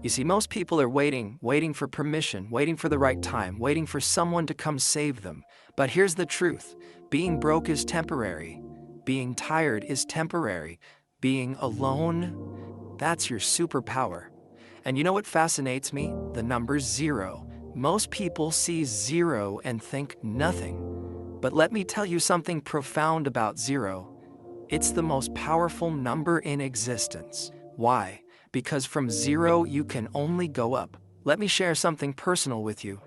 You see, most people are waiting for permission, waiting for the right time, waiting for someone to come save them. But here's the truth. Being broke is temporary. Being tired is temporary. Being alone, that's your superpower. And you know what fascinates me? The number 0. Most people see 0 and think nothing. But let me tell you something profound about 0. It's the most powerful number in existence. Why? Because from 0 you can only go up. Let me share something personal with you.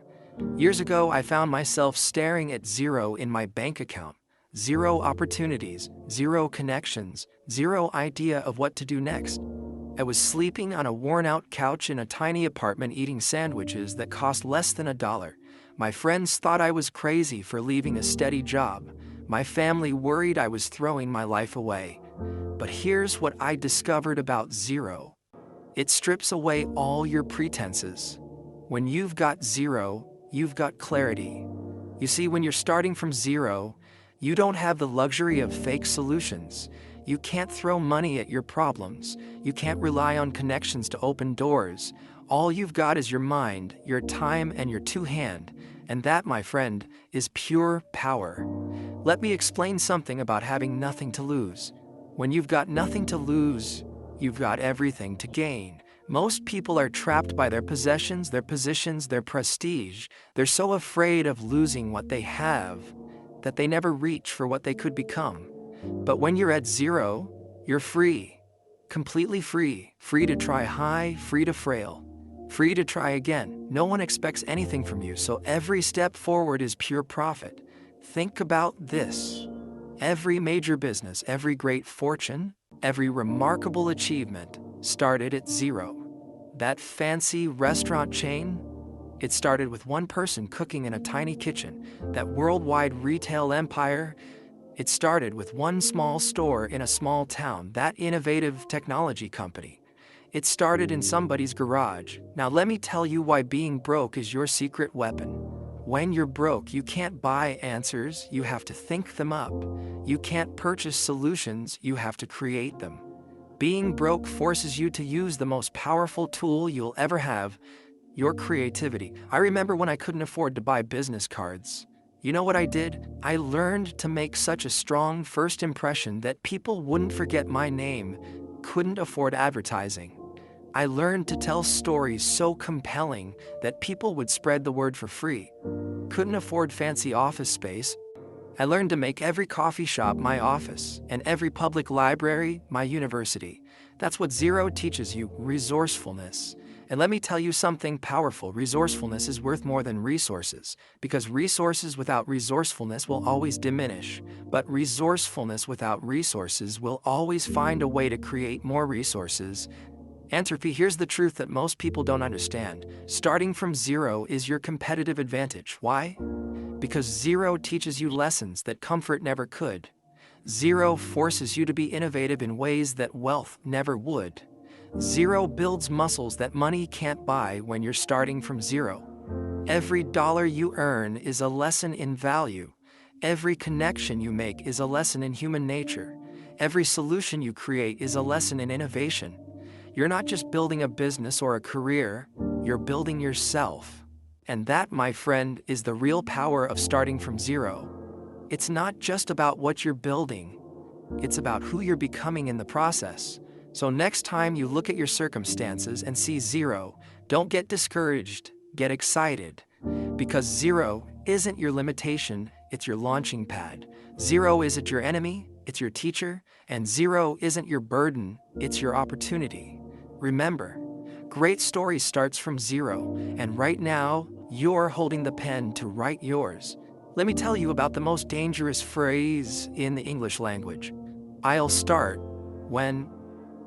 Years ago, I found myself staring at 0 in my bank account. 0 opportunities, 0 connections, 0 idea of what to do next. I was sleeping on a worn-out couch in a tiny apartment eating sandwiches that cost less than $1. My friends thought I was crazy for leaving a steady job. My family worried I was throwing my life away. But here's what I discovered about 0. It strips away all your pretenses. When you've got 0, you've got clarity. You see, when you're starting from 0, you don't have the luxury of fake solutions. You can't throw money at your problems. You can't rely on connections to open doors. All you've got is your mind, your time, and your two-hand. And that, my friend, is pure power. Let me explain something about having nothing to lose. When you've got nothing to lose, you've got everything to gain. Most people are trapped by their possessions, their positions, their prestige. They're so afraid of losing what they have that they never reach for what they could become. But when you're at 0, you're free. Completely free. Free to try high, free to fail. Free to try again. No one expects anything from you, so every step forward is pure profit. Think about this. Every major business, every great fortune, every remarkable achievement started at 0. That fancy restaurant chain? It started with one person cooking in a tiny kitchen. That worldwide retail empire? It started with one small store in a small town. That innovative technology company? It started in somebody's garage. Now let me tell you why being broke is your secret weapon. When you're broke, you can't buy answers, you have to think them up. You can't purchase solutions, you have to create them. Being broke forces you to use the most powerful tool you'll ever have, your creativity. I remember when I couldn't afford to buy business cards. You know what I did? I learned to make such a strong first impression that people wouldn't forget my name. Couldn't afford advertising. I learned to tell stories so compelling that people would spread the word for free. Couldn't afford fancy office space. I learned to make every coffee shop my office and every public library my university. That's what 0 teaches you, resourcefulness. And let me tell you something powerful. Resourcefulness is worth more than resources, because resources without resourcefulness will always diminish. But resourcefulness without resources will always find a way to create more resources. Entropy, here's the truth that most people don't understand. Starting from 0 is your competitive advantage. Why? Because 0 teaches you lessons that comfort never could. 0 forces you to be innovative in ways that wealth never would. 0 builds muscles that money can't buy when you're starting from 0. Every dollar you earn is a lesson in value. Every connection you make is a lesson in human nature. Every solution you create is a lesson in innovation. You're not just building a business or a career, you're building yourself. And that, my friend, is the real power of starting from 0. It's not just about what you're building, it's about who you're becoming in the process. So next time you look at your circumstances and see 0, don't get discouraged, get excited. Because 0 isn't your limitation, it's your launching pad. 0 isn't your enemy, it's your teacher. And 0 isn't your burden, it's your opportunity. Remember, great story starts from 0, and right now, you're holding the pen to write yours. Let me tell you about the most dangerous phrase in the English language. I'll start when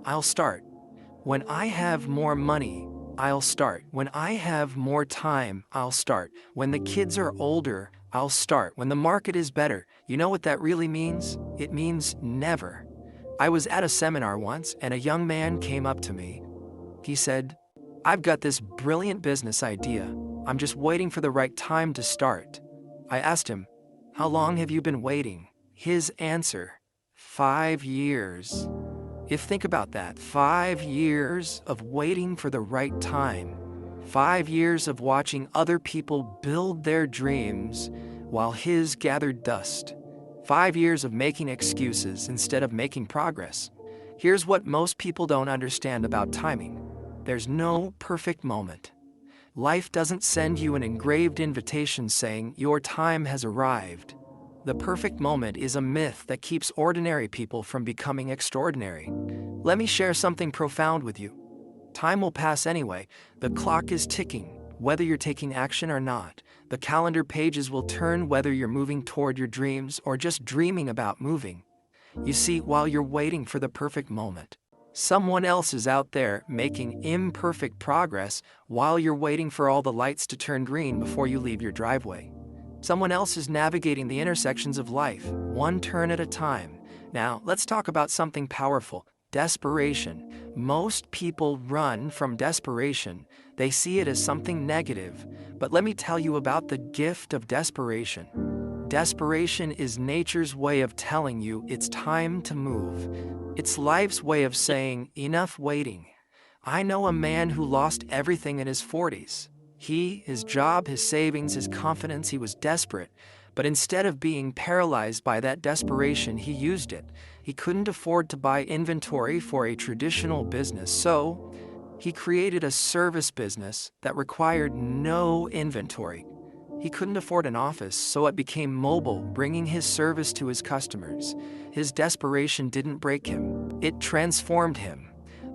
I have more money, I'll start. When I have more time, I'll start. When the kids are older, I'll start. When the market is better. You know what that really means? It means never. I was at a seminar once, and a young man came up to me. He said, "I've got this brilliant business idea. I'm just waiting for the right time to start." I asked him, "How long have you been waiting?" His answer, 5 years. Think about that, 5 years of waiting for the right time, 5 years of watching other people build their dreams while his gathered dust, 5 years of making excuses instead of making progress. Here's what most people don't understand about timing. There's no perfect moment. Life doesn't send you an engraved invitation saying your time has arrived. The perfect moment is a myth that keeps ordinary people from becoming extraordinary. Let me share something profound with you. Time will pass anyway. The clock is ticking, whether you're taking action or not. The calendar pages will turn whether you're moving toward your dreams or just dreaming about moving. You see, while you're waiting for the perfect moment, someone else is out there making imperfect progress while you're waiting for all the lights to turn green before you leave your driveway. Someone else is navigating the intersections of life, one turn at a time. Now, let's talk about something powerful: desperation. Most people run from desperation. They see it as something negative. But let me tell you about the gift of desperation. Desperation is nature's way of telling you it's time to move. It's life's way of saying, enough waiting. I know a man who lost everything in his 40s. His job, his savings, his confidence, he was desperate. But instead of being paralyzed by that desperation, he used it. He couldn't afford to buy inventory for a traditional business, so he created a service business that required no inventory. He couldn't afford an office, so it became mobile, bringing his service to his customers. His desperation didn't break him. It transformed him.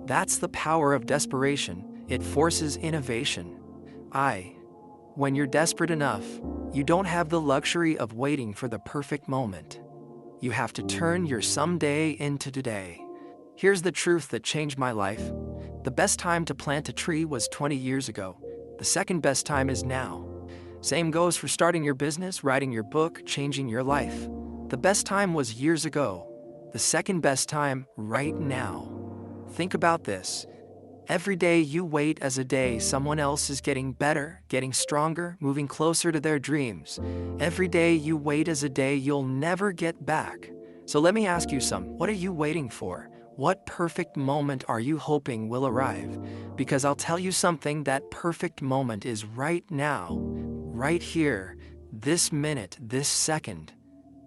That's the power of desperation. It forces innovation. When you're desperate enough, you don't have the luxury of waiting for the perfect moment. You have to turn your someday into today. Here's the truth that changed my life. The best time to plant a tree was 20 years ago. The second best time is now. Same goes for starting your business, writing your book, changing your life. The best time was years ago. The second best time, right now. Think about this. Every day you wait as a day someone else is getting better, getting stronger, moving closer to their dreams. Every day you wait as a day you'll never get back. So let me ask you what are you waiting for? What perfect moment are you hoping will arrive? Because I'll tell you something, that perfect moment is right now, right here, this minute, this second.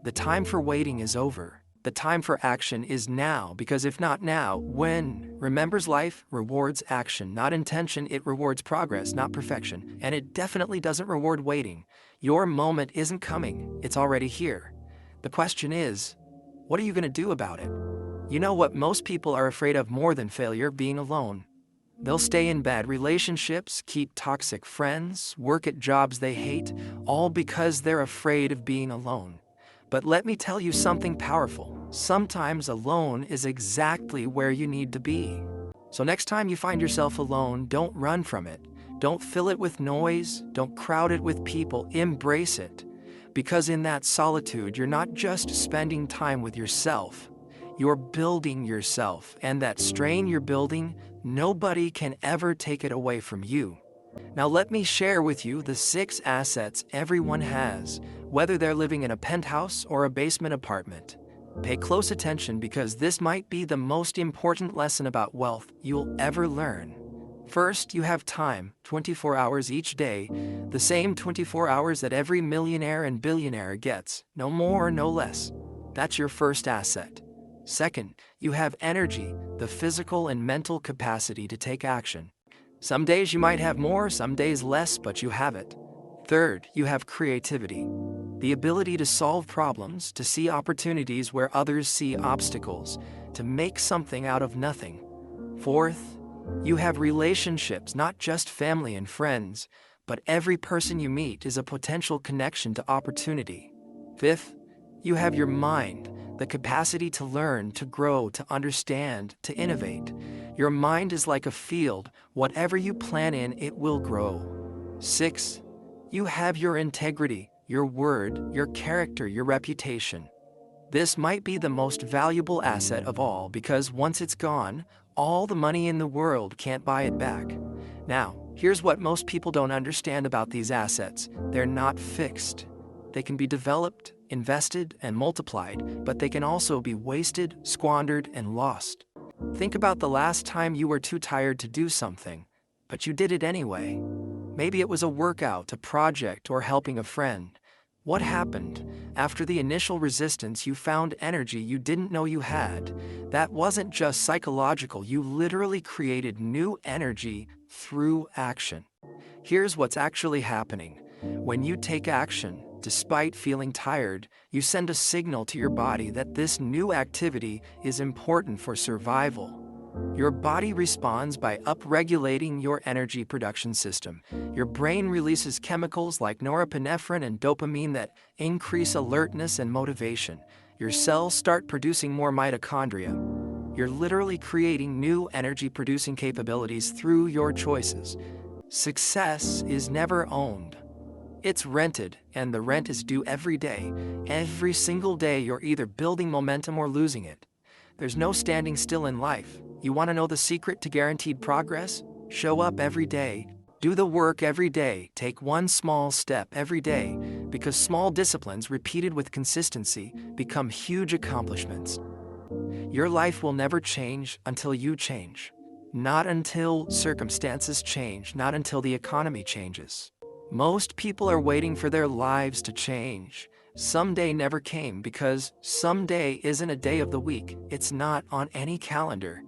The time for waiting is over. The time for action is now, because if not now, when? Remembers, life rewards action, not intention. It rewards progress, not perfection. And it definitely doesn't reward waiting. Your moment isn't coming, it's already here. The question is, what are you going to do about it? You know what most people are afraid of more than failure? Being alone. They'll stay in bad relationships, keep toxic friends, work at jobs they hate, all because they're afraid of being alone. But let me tell you something powerful. Sometimes alone is exactly where you need to be. So next time you find yourself alone, don't run from it. Don't fill it with noise. Don't crowd it with people. Embrace it. Because in that solitude, you're not just spending time with yourself. You're building yourself. And that strain you're building, nobody can ever take it away from you. Now let me share with you the 6 assets everyone has, whether they're living in a penthouse or a basement apartment. Pay close attention, because this might be the most important lesson about wealth you'll ever learn. First, you have time, 24 hours each day, the same 24 hours that every millionaire and billionaire gets, no more, no less. That's your first asset. Second, you have energy, the physical and mental capacity to take action. Some days you might have more, some days less, but you have it. Third, you have creativity, the ability to solve problems, to see opportunities where others see obstacles, to make something out of nothing. Fourth, you have relationships, not just family and friends, but every person you meet is a potential connection to opportunity. Fifth, you have your mind, the capacity to learn, to grow, to understand, to innovate. Your mind is like a field. Whatever you plant in, it will grow. Sixth, you have your integrity, your word, your character, your reputation. This might be the most valuable asset of all, because once it's gone, all the money in the world can't buy it back. Now, here's what most people don't understand about these assets. They're not fixed. They can be developed, invested, and multiplied, but they can also be wasted, squandered, and lost. Think about the last time you were too tired to do something, but you did it anyway. Maybe it was a workout, a project, or helping a friend. What happened? After the initial resistance, you found energy you didn't know you had. That wasn't just psychological, you literally created new energy through action. Here's what's actually happening. When you take action, despite feeling tired, you send a signal to your body that this new activity is important for survival. Your body responds by upregulating your energy production system. Your brain releases chemicals like norepinephrine and dopamine that increase alertness and motivation. Your cells start producing more mitochondria. You're literally creating new energy-producing capabilities through your choices. Success is never owned. It's rented, and the rent is due every day. Every single day, you're either building momentum or losing it. There's no standing still in life. You want to know the secret to guaranteed progress? Show up every day. Do the work every day. Take one small step every day, because small disciplines repeated with consistency become huge accomplishments. Your life will never change until you change. Not until circumstances change, not until the economy changes. Most people are waiting for their lives to change. Someday never came because someday isn't a day of the week. It's not on any calendar.